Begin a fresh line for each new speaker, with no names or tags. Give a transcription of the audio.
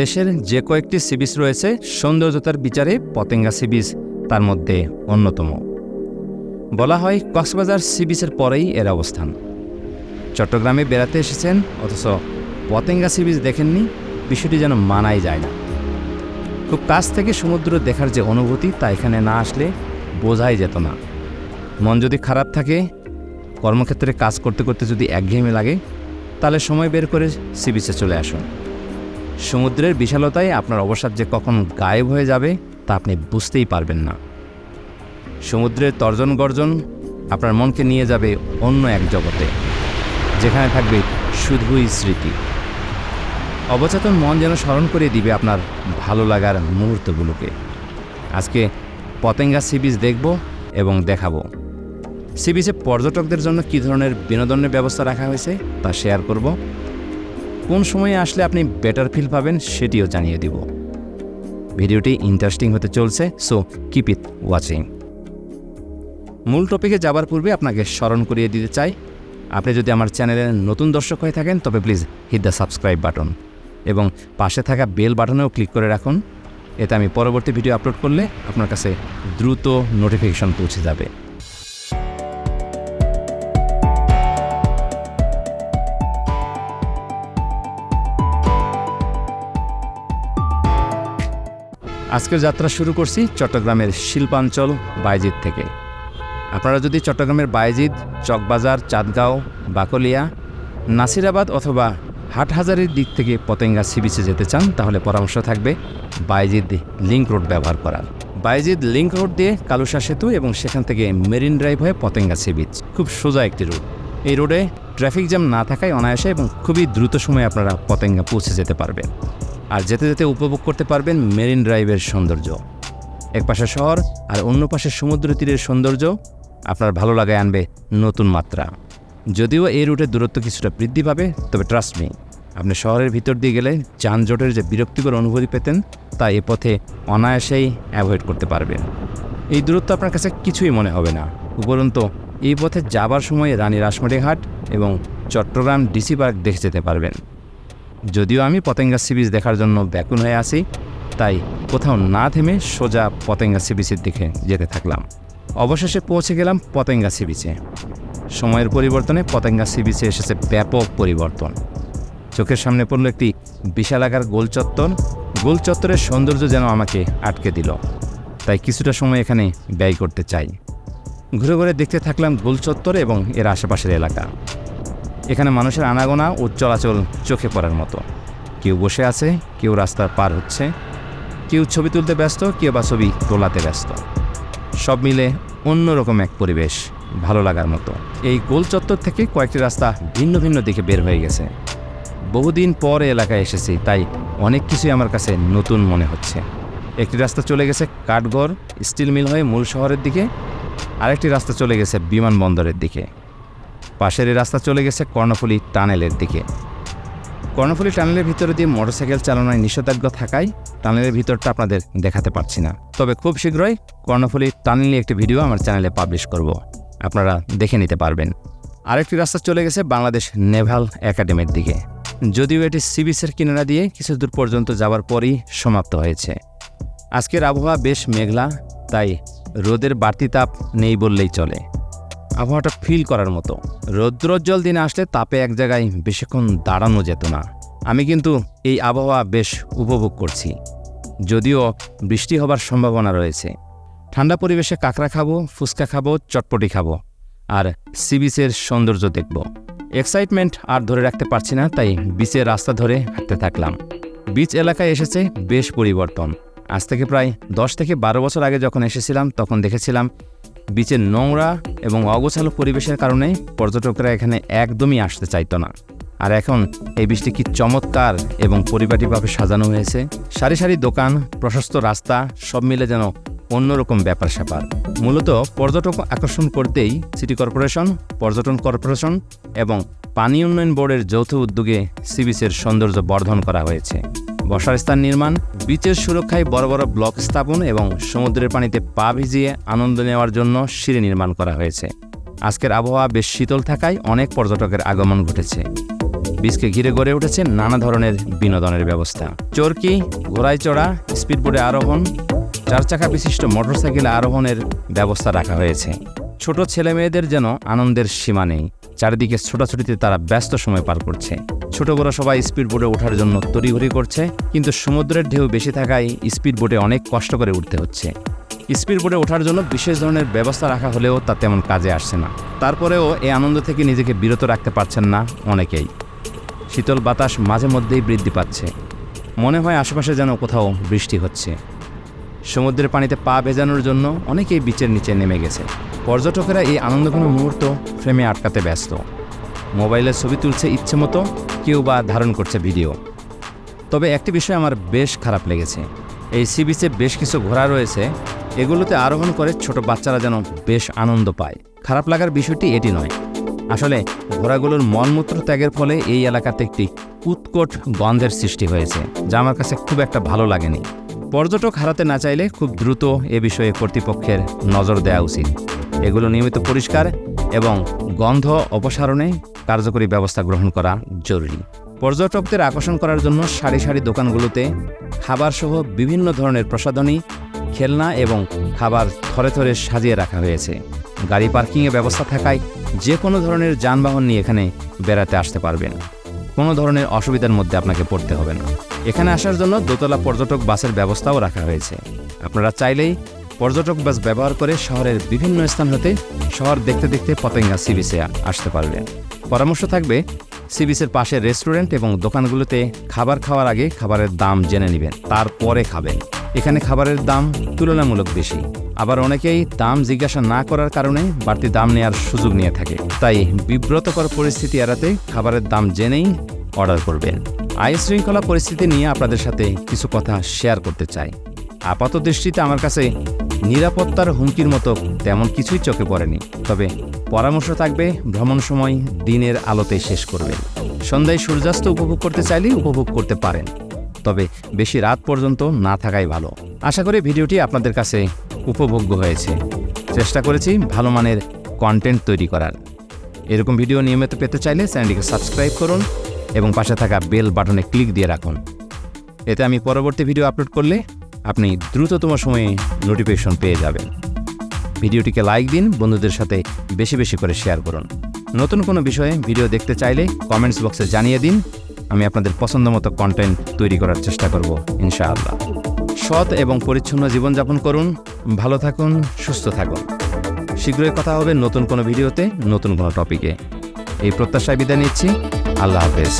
দেশের যে কয়েকটি সি বিচ রয়েছে সৌন্দর্যতার বিচারে পতেঙ্গা সি বিচ তার মধ্যে অন্যতম। বলা হয় কক্সবাজার সি বিচের পরেই এর অবস্থান। চট্টগ্রামে বেড়াতে এসেছেন অথচ পতেঙ্গা সি বিচ দেখেননি, বিষয়টি যেন মানাই যায় না। খুব কাছ থেকে সমুদ্র দেখার যে অনুভূতি তা এখানে না আসলে বোঝাই যেত না। মন যদি খারাপ থাকে, কর্মক্ষেত্রে কাজ করতে করতে যদি একঘেয়েমি লাগে, তাহলে সময় বের করে সি বিচে চলে আসুন। সমুদ্রের বিশালতায় আপনার অবসাদ যে কখন গায়েব হয়ে যাবে তা আপনি বুঝতেই পারবেন না। সমুদ্রের তর্জন গর্জন আপনার মনকে নিয়ে যাবে অন্য এক জগতে, যেখানে থাকবে শুধুই স্মৃতি। অবচেতন মন যেন স্মরণ করিয়ে দিবে আপনার ভালো লাগার মুহূর্তগুলোকে। আজকে পতেঙ্গা সি বিচ দেখব এবং দেখাবো। সি বিচে পর্যটকদের জন্য কী ধরনের বিনোদনের ব্যবস্থা রাখা হয়েছে তা শেয়ার করব। কোন সময়ে আসলে আপনি বেটার ফিল পাবেন সেটিও জানিয়ে দিব। ভিডিওটি ইন্টারেস্টিং হতে চলছে, সো কিপ ইট ওয়াচিং। মূল টপিকে যাবার পূর্বে আপনাকে স্মরণ করিয়ে দিতে চাই, আপনি যদি আমার চ্যানেলের নতুন দর্শক হয়ে থাকেন তবে please hit the subscribe button এবং পাশে থাকা বেল বাটনেও ক্লিক করে রাখুন। এতে আমি পরবর্তী ভিডিও আপলোড করলে আপনার কাছে দ্রুত নোটিফিকেশন পৌঁছে যাবে। আজকের যাত্রা শুরু করছি চট্টগ্রামের শিল্পাঞ্চল বায়েজিদ থেকে। আপনারা যদি চট্টগ্রামের বায়েজিদ, চকবাজার, চাঁদগাঁও, বাকলিয়া, নাসিরাবাদ অথবা হাটহাজারির দিক থেকে পতেঙ্গা সি বিচে যেতে চান তাহলে পরামর্শ থাকবে বায়েজিদ লিংক রোড ব্যবহার করার। বায়েজিদ লিংক রোড দিয়ে কালুশা সেতু এবং সেখান থেকে মেরিন ড্রাইভ হয়ে পতেঙ্গা সি বিচ, খুব সোজা একটি রুট। এই রোডে ট্রাফিক জ্যাম না থাকায় অনায়াসে এবং খুবই দ্রুত সময়ে আপনারা পতেঙ্গা পৌঁছে যেতে পারবেন। আর যেতে যেতে উপভোগ করতে পারবেন মেরিন ড্রাইভের সৌন্দর্য। এক পাশে শহর আর অন্য পাশে সমুদ্র তীরের সৌন্দর্য আপনার ভালো লাগায় আনবে নতুন মাত্রা। যদিও এই রুটের দূরত্ব কিছুটা বৃদ্ধি পাবে, তবে ট্রাস্ট মি, আপনি শহরের ভিতর দিয়ে গেলে যানজটের যে বিরক্তিকর অনুভূতি পেতেন তা এ পথে অনায়াসেই অ্যাভয়েড করতে পারবেন। এই দূরত্ব আপনার কাছে কিছুই মনে হবে না। উপরন্তু এই পথে যাবার সময় রানী রাসমণি ঘাট এবং চট্টগ্রাম ডিসি পার্ক দেখে যেতে পারবেন। যদিও আমি পতেঙ্গা সি বিচ দেখার জন্য ব্যাকুল হয়ে আছি, তাই কোথাও না থেমে সোজা পতেঙ্গা সি বিচের দিকে যেতে থাকলাম। অবশেষে পৌঁছে গেলাম পতেঙ্গা সি বিচে। সময়ের পরিবর্তনে পতেঙ্গা সি বিচে এসেছে ব্যাপক পরিবর্তন। চোখের সামনে পড়ল একটি বিশালাকার গোল চত্বর। গোল চত্বরের সৌন্দর্য যেন আমাকে আটকে দিল, তাই কিছুটা সময় এখানে ব্যয় করতে চাই। ঘুরে ঘুরে দেখতে থাকলাম গোল চত্বর এবং এর আশেপাশের এলাকা। এখানে মানুষের আনাগোনা ও চলাচল চোখে পড়ার মতো। কেউ বসে আছে, কেউ রাস্তার পার হচ্ছে, কেউ ছবি তুলতে ব্যস্ত, কেউ বা ছবি তোলাতে ব্যস্ত। সব মিলে অন্যরকম এক পরিবেশ, ভালো লাগার মতো। এই গোল চত্বর থেকে কয়েকটি রাস্তা ভিন্ন ভিন্ন দিকে বের হয়ে গেছে। বহুদিন পরে এলাকায় এসেছি, তাই অনেক কিছুই আমার কাছে নতুন মনে হচ্ছে। একটি রাস্তা চলে গেছে কাঠগড় স্টিল মিল হয়ে মূল শহরের দিকে, আরেকটি রাস্তা চলে গেছে বিমানবন্দরের দিকে। পাশের এই রাস্তা চলে গেছে কর্ণফুলী টানেলের দিকে। কর্ণফুলী টানেলের ভিতরে দিয়ে মোটরসাইকেল চালানোয় নিষেধাজ্ঞা থাকায় টানেলের ভিতরটা আপনাদের দেখাতে পারছি না। তবে খুব শীঘ্রই কর্ণফুলী টানেল নিয়ে একটি ভিডিও আমার চ্যানেলে পাবলিশ করব, আপনারা দেখে নিতে পারবেন। আরেকটি রাস্তা চলে গেছে বাংলাদেশ নেভাল একাডেমির দিকে। যদিও এটি সি বিচের কিনারা দিয়ে কিছু দূর পর্যন্ত যাওয়ার পরই সমাপ্ত হয়েছে। আজকের আবহাওয়া বেশ মেঘলা, তাই রোদের বাড়তি তাপ নেই বললেই চলে। আবহাওয়াটা ফিল করার মতো। রৌদ্রোজ্জ্বল দিনে আসলে তাপে এক জায়গায় বেশিক্ষণ দাঁড়ানো যেত না। আমি কিন্তু এই আবহাওয়া বেশ উপভোগ করছি, যদিও বৃষ্টি হবার সম্ভাবনা রয়েছে। ঠান্ডা পরিবেশে কাঁকড়া খাবো, ফুচকা খাবো, চটপটি খাবো আর সি বিচের সৌন্দর্য দেখব। এক্সাইটমেন্ট আর ধরে রাখতে পারছি না, তাই বিচের রাস্তা ধরে হাঁটতে থাকলাম। বিচ এলাকায় এসেছে বেশ পরিবর্তন। আজ থেকে প্রায় 10 থেকে 12 বছর আগে যখন এসেছিলাম তখন দেখেছিলাম বিচের নোংরা এবং অগোছালো পরিবেশের কারণে পর্যটকরা এখানে একদমই আসতে চাইতো না। আর এখন এই বিচটি কি চমৎকার এবং পরিপাটিভাবে সাজানো হয়েছে। সারি সারি দোকান, প্রশস্ত রাস্তা, সব মিলে যেন অন্যরকম ব্যাপার স্যাপার। মূলত পর্যটক আকর্ষণ করতেই সিটি কর্পোরেশন, পর্যটন কর্পোরেশন এবং পানি উন্নয়ন বোর্ডের যৌথ উদ্যোগে সি বিচের সৌন্দর্য বর্ধন করা হয়েছে। বসার স্থান নির্মাণ, বিচের সুরক্ষায় বড় বড় ব্লক স্থাপন এবং সমুদ্রের পানিতে পা ভিজিয়ে আনন্দ নেওয়ার জন্য সিঁড়ি নির্মাণ করা হয়েছে। আজকের আবহাওয়া বেশ শীতল থাকায় অনেক পর্যটকের আগমন ঘটেছে। বিচকে ঘিরে গড়ে উঠেছে নানা ধরনের বিনোদনের ব্যবস্থা। চরকি, ঘোড়ায় চড়া, স্পিডবোটে আরোহণ, 4 চাকা বিশিষ্ট মোটরসাইকেলে আরোহণের ব্যবস্থা রাখা হয়েছে। ছোট ছেলে মেয়েদের যেন আনন্দের সীমা নেই। চারিদিকে ছোটাছুটিতে তারা ব্যস্ত সময় পার করছে। ছোট বড় সবাই স্পিডবোটে ওঠার জন্য তড়িঘড়ি করছে, কিন্তু সমুদ্রের ঢেউ বেশি থাকায় স্পিডবোটে অনেক কষ্ট করে উঠতে হচ্ছে। স্পিডবোটে ওঠার জন্য বিশেষ ধরনের ব্যবস্থা রাখা হলেও তা তেমন কাজে আসছে না। তারপরেও এই আনন্দ থেকে নিজেকে বিরত রাখতে পারছেন না অনেকেই। শীতল বাতাস মাঝে মধ্যেই বৃদ্ধি পাচ্ছে। মনে হয় আশেপাশে যেন কোথাও বৃষ্টি হচ্ছে। সমুদ্রের পানিতে পা ভেজানোর জন্য অনেকেই বিচের নিচে নেমে গেছে। পর্যটকেরা এই আনন্দঘন মুহূর্ত ফ্রেমে আটকাতে ব্যস্ত। মোবাইলে ছবি তুলছে ইচ্ছে মতো, কেউ বা ধারণ করছে ভিডিও। তবে একটি বিষয় আমার বেশ খারাপ লেগেছে। এই সি বিচে বেশ কিছু ঘোড়া রয়েছে, এগুলোতে আরোহণ করে ছোট বাচ্চারা যেন বেশ আনন্দ পায়। খারাপ লাগার বিষয়টি এটি নয়, আসলে ঘোড়াগুলোর মলমূত্র ত্যাগের ফলে এই এলাকাতে একটি উৎকট গন্ধের সৃষ্টি হয়েছে, যা আমার কাছে খুব একটা ভালো লাগেনি। পর্যটক হারাতে না চাইলে খুব দ্রুত এ বিষয়ে কর্তৃপক্ষের নজর দেওয়া উচিত। এগুলো নিয়মিত পরিষ্কার এবং গন্ধ অপসারণে কার্যকরী ব্যবস্থা গ্রহণ করা জরুরি। পর্যটকদের আকর্ষণ করার জন্য সারি সারি দোকানগুলোতে খাবারসহ বিভিন্ন ধরনের প্রসাধনী, খেলনা এবং খাবার থরে থরে সাজিয়ে রাখা হয়েছে। গাড়ি পার্কিংয়ের ব্যবস্থা থাকায় যে কোনো ধরনের যানবাহন নিয়ে এখানে বেড়াতে আসতে পারবেন। কোনো ধরনের অসুবিধার মধ্যে আপনাকে পড়তে হবে না। এখানে আসার জন্য দোতলা পর্যটক বাসের ব্যবস্থাও রাখা হয়েছে। আপনারা চাইলেই পর্যটক বাস ব্যবহার করে শহরের বিভিন্ন স্থান হতে শহর দেখতে দেখতে পতেঙ্গা সি বিচে আসতে পারবেন। পরামর্শ থাকবে, সি বিচের পাশে রেস্টুরেন্ট এবং দোকানগুলোতে খাবার খাওয়ার আগে খাবারের দাম জেনে নেবেন, তারপরে খাবেন। এখানে খাবারের দাম তুলনামূলক বেশি, আবার অনেকেই দাম জিজ্ঞাসা না করার কারণে বাড়তি দাম নেওয়ার সুযোগ নিয়ে থাকে। তাই বিব্রতকর পরিস্থিতি এড়াতে খাবারের দাম জেনেই অর্ডার করবেন। আইন শৃঙ্খলা পরিস্থিতি নিয়ে আপনাদের সাথে কিছু কথা শেয়ার করতে চাই। আপাত দৃষ্টিতে আমার কাছে নিরাপত্তার হুমকির মতো তেমন কিছুই চোখে পড়েনি। তবে পরামর্শ থাকবে, ভ্রমণ সময় দিনের আলোতে শেষ করবেন। সন্ধ্যায় সূর্যাস্ত উপভোগ করতে চাইলেই উপভোগ করতে পারেন, তবে বেশি রাত পর্যন্ত না থাকাই ভালো। আশা করি ভিডিওটি আপনাদের কাছে উপভোগ্য হয়েছে। চেষ্টা করেছি ভালো মানের কন্টেন্ট তৈরি করার। এরকম ভিডিও নিয়মিত পেতে চাইলে চ্যানেলটিকে সাবস্ক্রাইব করুন এবং পাশে থাকা বেল বাটনে ক্লিক দিয়ে রাখুন। এতে আমি পরবর্তী ভিডিও আপলোড করলে আপনি দ্রুততম সময়ে নোটিফিকেশন পেয়ে যাবেন। ভিডিওটিকে লাইক দিন, বন্ধুদের সাথে বেশি বেশি করে শেয়ার করুন। নতুন কোনো বিষয়ে ভিডিও দেখতে চাইলে কমেন্টস বক্সে জানিয়ে দিন। আমি আপনাদের পছন্দ মতো কন্টেন্ট তৈরি করার চেষ্টা করব ইনশাআল্লাহ। সৎ এবং পরিচ্ছন্ন জীবনযাপন করুন, ভালো থাকুন, সুস্থ থাকুন। শীঘ্রই কথা হবে নতুন কোনো ভিডিওতে, নতুন কোনো টপিকে। এই প্রত্যাশায় বিদায় নিচ্ছি। আল্লাহ হাফেজ।